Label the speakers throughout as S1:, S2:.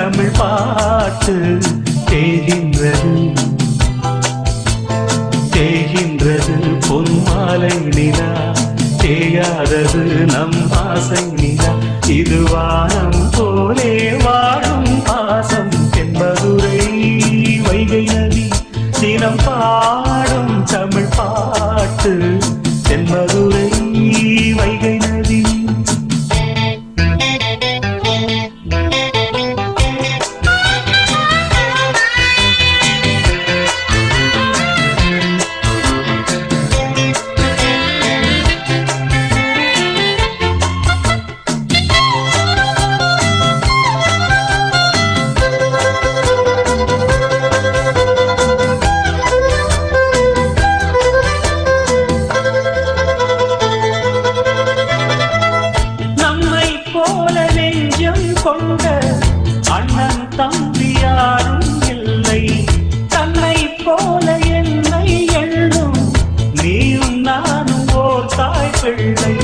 S1: தமிழ் பாட்டு தேகின்றது தேகின்றது பொன்மாலை நிலா தேயாதது நம் ஆசை நிலா இது வானம் போலே வாழும் பாசம் என்பதுரை வைகை நதி தினம் பாடும் தமிழ் பாட்டு தென்மதுரை வைகை நதி கொண்ட அண்ணன் தம்பி யாரும் இல்லை தன்னை போல என்னை எண்ணும் நீயும் நானும் ஓர் தாய் பிள்ளை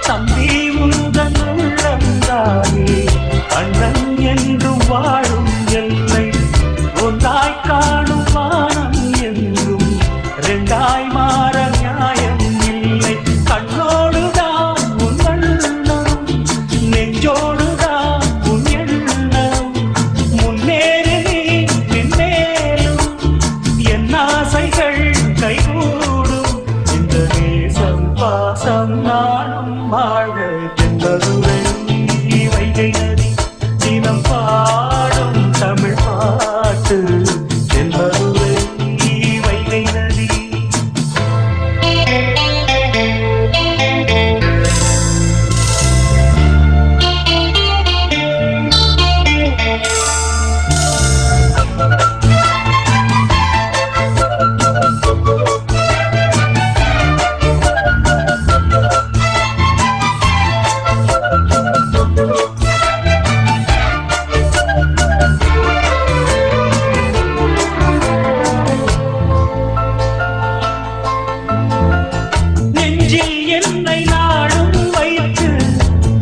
S1: தம்பி உந்தன் உள்ளந்தானே அண்ணன் என்றும் வாழும் எல்லை ஒன்றாய் காணும் வானம் என்றும் இரண்டாய் மாற நியாயம் இல்லை கண்ணோடுதான் உன் வண்ணம் நெஞ்சோடு நானும் வாழ தென்மதுரை வைகை நதி தினம் பாடும் தமிழ் பாட்டு தென்மதுரை வைகை நதி என்னை நாடும் வைத்து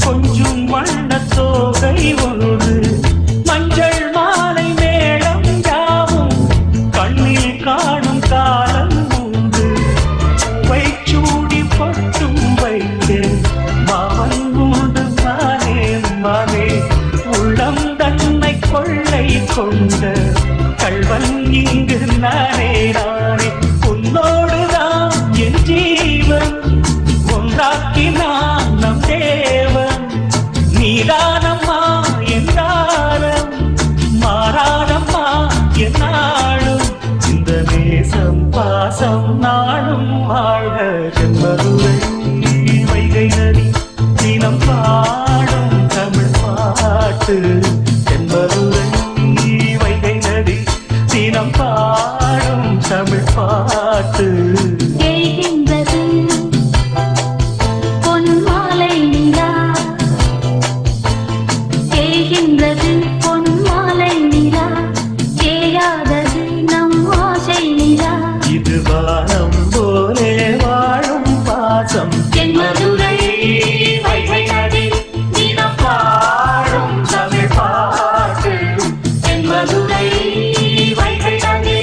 S1: கொஞ்சம் வண்ணத்தோகை ஒன்று மஞ்சள் மாலை மேளம் யாவும் கண்ணில் காணும் காலம் உண்டு வைச்சூடி பட்டும் வைத்து மாவன் உண்டு மானே மானே உள்ளம் தன்னை கொள்ளை கொண்ட கள்வன் இங்கு நானே நானே உன்னோடுதான் என் ஜீவன் ஒன்றாக்கினான் நம் தேவன் நீதானம்மா என்றாலும் மாறாதம்மா என்னாலும் இந்த நேசம் பாசம் நாளும் வாழ்க தென்மதுரை வைகை நதி தினம் பாடும் தமிழ் பாட்டு தென்மதுரை வைகை நதி தினம் பாடும் தமிழ் பாட்டு இது வானம் போலே வாழும் பாசம் தென்மதுரை வைகை நதி தினம் பாடும் தமிழ் பாட்டு தென்மதுரை வைகை நதி.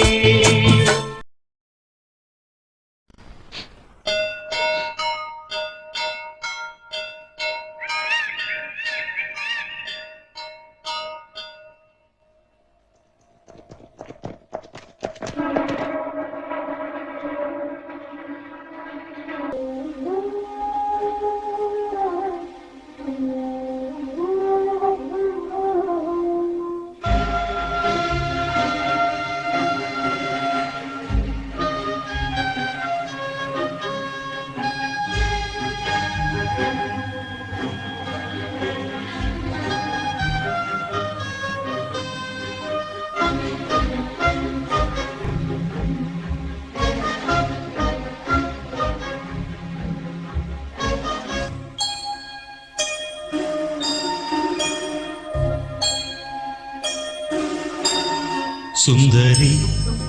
S1: சுந்தரி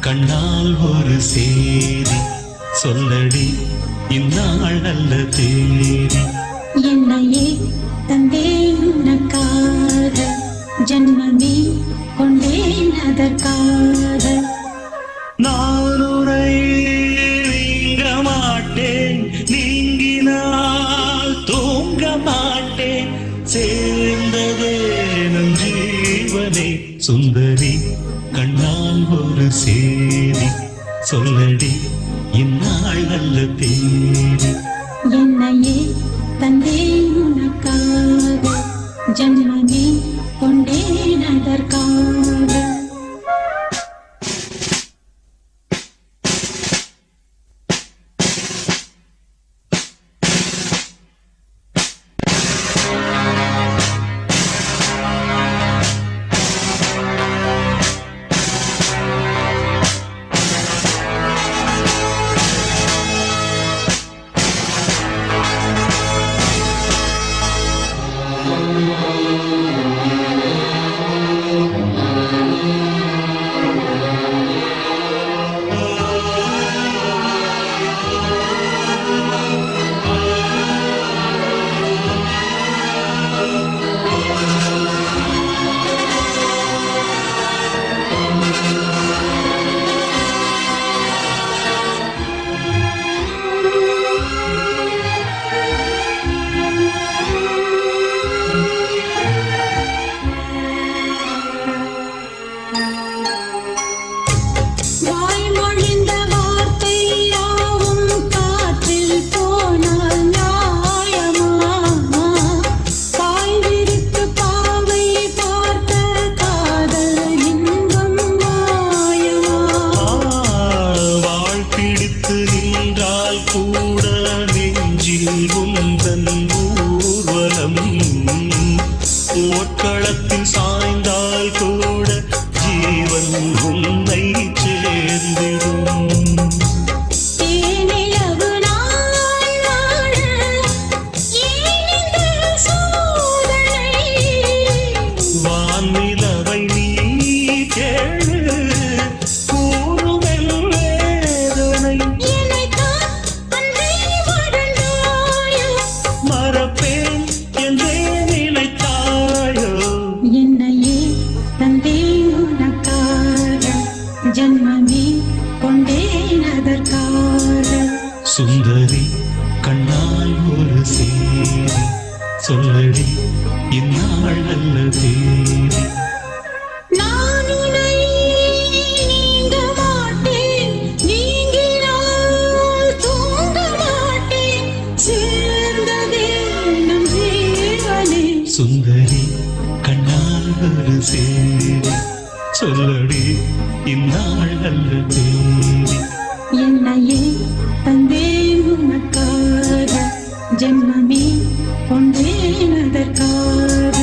S1: கண்ணால் ஒரு சேரி சொல்லடி இந்நாள் நல்ல தேதி
S2: என்னையே தந்தே உனக்காக ஜன்ம ஜென்மமே கொண்டேன் அதற்காக.
S1: நான் உரை நீங்க மாட்டேன், நீங்கினால் தூங்க மாட்டேன், சேர்ந்ததே நம் ஜீவனே. சுந்தரி கண்ணால் ஒரு சேதி சொல்லடி இந்நாள் நல்ல தேதி.
S2: என்னையே தந்தேன் உனக்காக, ஜென்மமே கொண்டேன் அதற்காக. வாய்மொழிந்த வார்த்தை யாவும் காற்றில் போனால் நியாயமா? பாய் விரித்து பாவை பார்த்த காதல் இன்பம் மாயமா?
S1: வாழ் பிடித்து நின்றால் கூட நெஞ்சில் உந்தன் ஊர்வலம், போர்க்களத்தில் சாய்ந்தால் கூட ஜீவன் உன்னை சேர்ந்திடும்.
S2: தேனிலவு நாள் வாழ ஏன் இந்த சோதனை?
S1: வானிலவை நீ கேளு, கூறுமென் வேதனை.
S2: என்னைத்தான் அன்றே மறந்தாயோ?
S1: மறப்பேன் என்றே நினைத்தாயோ?
S2: என்னையே தந்தேன் உனக்காக, ஜென்மமே கொண்டேன் அதற்காக.
S1: சுந்தரி கண்ணால் ஒரு சேதி சொல்லடி இந்நாள் நல்ல தேதி.
S2: நான் உன்னை நீங்க மாட்டேன், நீங்கினால் தூங்க மாட்டேன், சேர்ந்ததே நம் ஜீவனே.
S1: சுந்தரி கண்ணால் ஒரு சேதி சொல்லடி இந்நாள் நல்ல தேதி.
S2: என்னையே தந்தேன் உனக்காக, ஜென்மமே கொண்டேன் அதற்காக.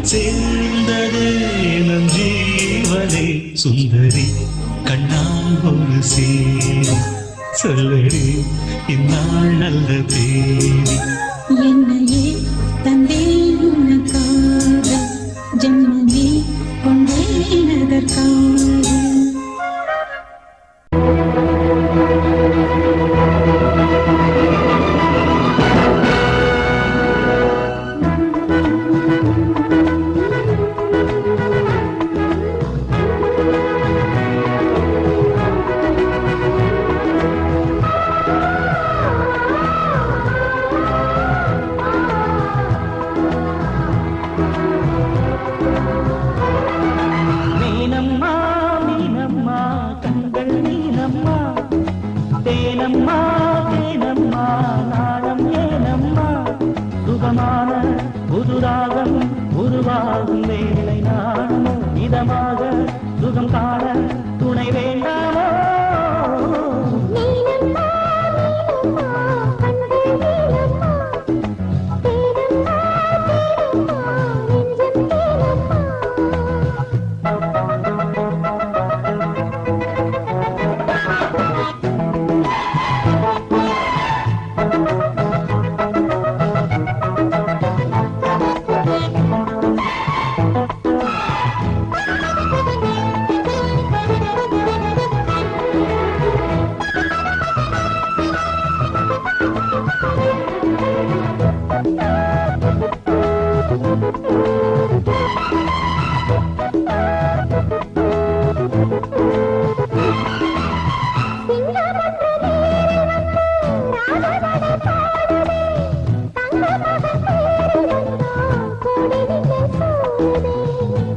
S1: சேர்ந்ததே நம் ஜீவனே சுந்தரி கண்ணால் ஒரு சேரி சொல்லடி இந்நாள் நல்ல தேதி
S2: என்னையே தந்தேன் உனக்காக ஜென்மமே கொண்டேன் அதற்காக
S3: தேனம்மா தேனம்மா நாணம் ஏனம்மா சுகமான புதுராகம் உருவாகும் வேலை நாணமோ இதமாக சுகம் காண துணை வேண்டாமோ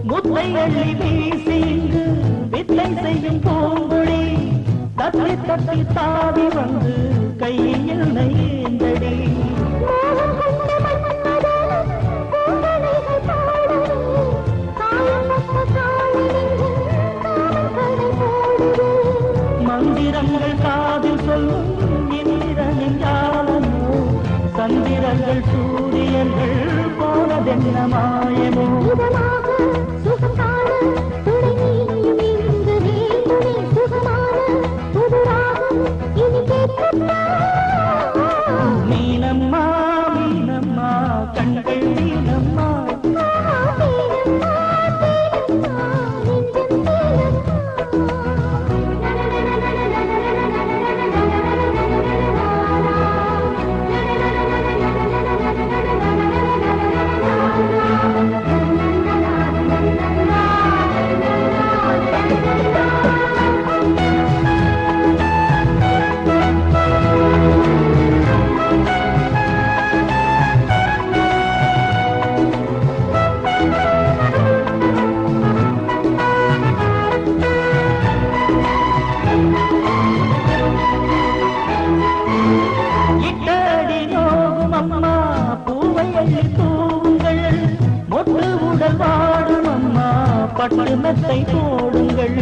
S3: முத்தை அள்ளி வீசி இங்கு வித்தை செய்யும் பூங்குழி தத்தி தத்தி தாவி வந்து கையில் நெய்ந்தடி மந்திரங்கள் காதில் சொல்லும் இந்திரனின் ஜாலமோ சந்திரங்கள் சூரியர்கள் போனதென்ன மாயமோ மீனம்மா மீனம்மா கண்கள் மீனம்மா இட்டடி நோகும் அம்மா பூவை அள்ளி தூவுங்கள் மொட்டு உடல் வாடும் அம்மா பட்டு மெத்தை போடுங்கள்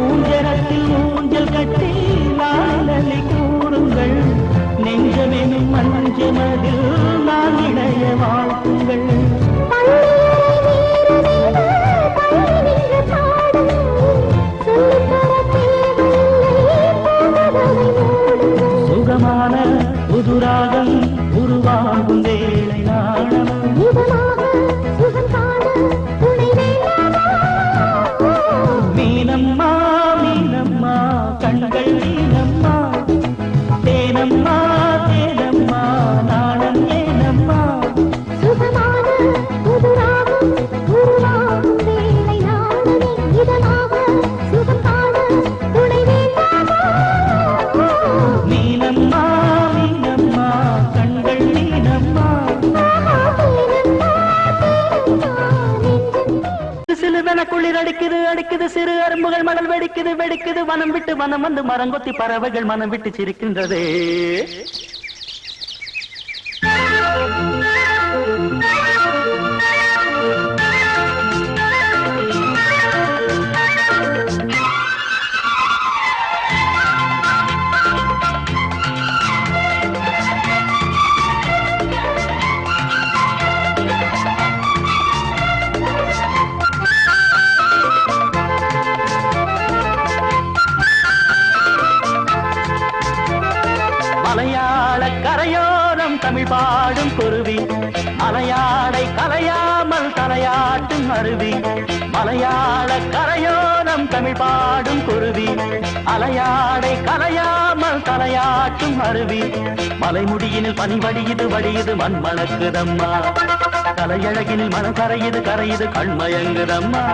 S3: ஊஞ்சரத்தில் ஊஞ்சல் கட்டி லாலி கூறுங்கள் நெஞ்சமெனும் மஞ்சமதில் நான் இடைய வாழ்த்துங்கள் சுகமான புதுராகம் உருவாகும் வேலை நாணம் மீனம்மா மீனம்மா கண்கள் மீனம்மா தேனம்மா தேனம்மா நாணம் ஏனம்மா மீனம்மா மீனம்மா கண்கள் மீனம்மா சிலுவென குளிர் அடிக்குது அடிக்குது சிறு அரும்புகள் மணல் வெடிக்குது வெடிக்குது வனம் விட்டு வனம் வந்து மரங்கொத்தி பறவைகள் மனம் விட்டு சிரிக்கின்றதே அலையாடை கலையாமல் தலையாட்டும் அருவி மலையாள கரையோரம் தமிழ் பாடும் குருவி அலையாடை கலையாமல் தலையாட்டும் அருவி மலைமுடியினில் பனி வடியுது மண் மணக்குதம்மா கலையழகினில் மனம் கரையுது கண்மயங்குதம்மா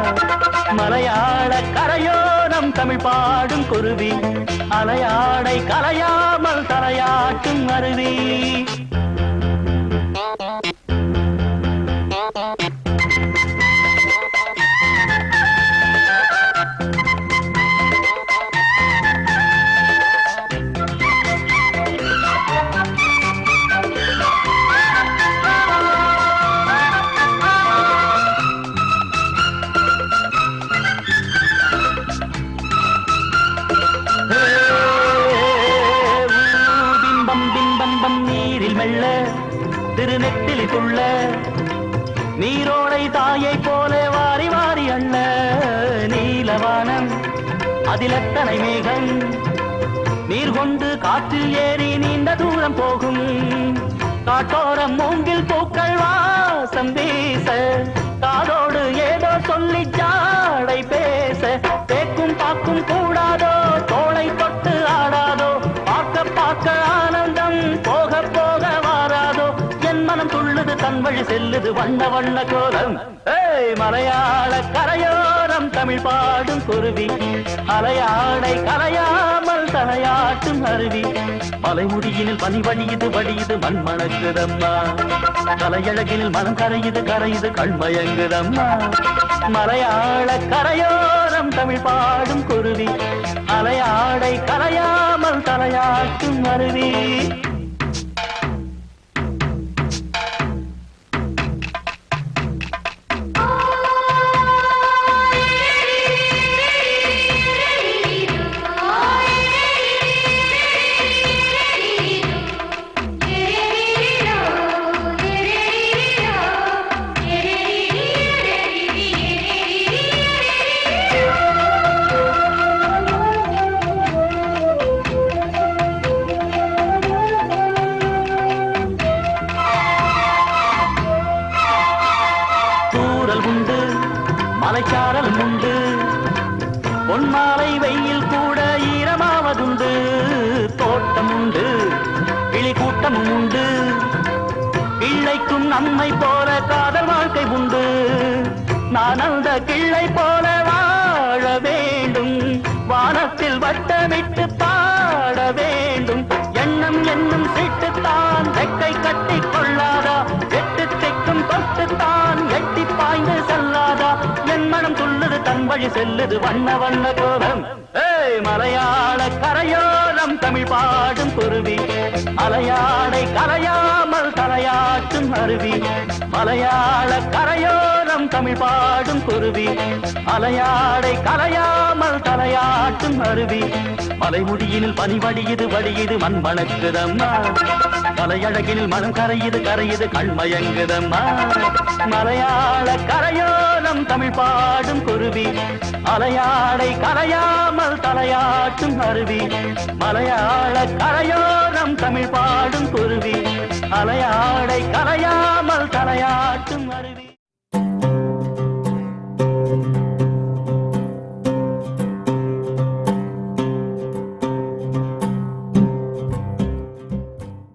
S3: மலையாள கரையோரம் தமிழ் பாடும் குருவி அலையாடை கலையாமல் தலையாட்டும் அருவி நீரில் மெல்ல திருநெட்டில் துள்ள நீரோடை தாயை போல வாரி வாரி அண்ண நீலவானம் அதில் எத்தனை மேகம் நீர் கொண்டு காற்றில் ஏறி நீண்ட தூரம் போகும் காட்டோரம் மூங்கில் பூக்கள் வாசம் வீச காதோடு ஏதோ சொல்லி ஜாடை பேச தேக்கும் பாக்கும் கூடாதோ தோளை தொட்டு ஆடாதோ பார்க்க ஆனந்தம் போக போக வாராதோ என் மனம் துள்ளுது தன் வழி செல்லுது வண்ண வண்ண கோலம் ஏய் மலையாள கரையோரம் தமிழ் பாடும் குருவி அலையாடை கலையாமல் தலையாட்டும் அருவி மலைமுடியினில் பனி வடியுது மண் மணக்குதம்மா கலையழகினில் மனம் கரையுது கண்மயங்குதம்மா மலையாள கரையோரம் தமிழ் பாடும் குருவி அலையாடை கலையாமல் தலையாட்டும் அருவி உண்டு மலைச்சாரல் உண்டு பொன்மாலை வெயில் கூட ஈரமாவதுண்டு தோட்டம் உண்டு கிளி கூட்டமும் உண்டு கிள்ளைக்கும் நம்மை போல காதல் வாழ்க்கை உண்டு நான் அந்த கிள்ளை போல வாழ வேண்டும் வானத்தில் வட்டமிட்டு பாட வேண்டும் எண்ணம் என்னும் சீட்டுத்தான் ரெக்கை கட்டி கொள்ளாதா எட்டு திக்கும் தொட்டுத்தான் எட்டி பாய்ந்து செல்லாதா என் மனம் துள்ளுது தன் வழி செல்லுது வண்ண வண்ண கோலம் ஏய் மலையாள கரையோரம் தமிழ் பாடும் குருவி அலையாடை கலையாமல் தலையாட்டும் அருவி மலையாள கரையோரம் தமிழ் பாடும் குருவி அலையாடை கலையாமல் தலையாட்டும் அருவி மலைமுடியினில் பனி வடியுது மண் மணக்குதம்மா கலையழகினில் மனம் கரையுது கண்மயங்குதம்மா மலையாள கரையோரம் தமிழ் பாடும் குருவி அலையாடை கலையாமல் தலையாட்டும் அருவி மலையாள கரையோரம் தமிழ் பாடும் குருவி அலையாடை கலையாமல் தலையாட்டும் அருவி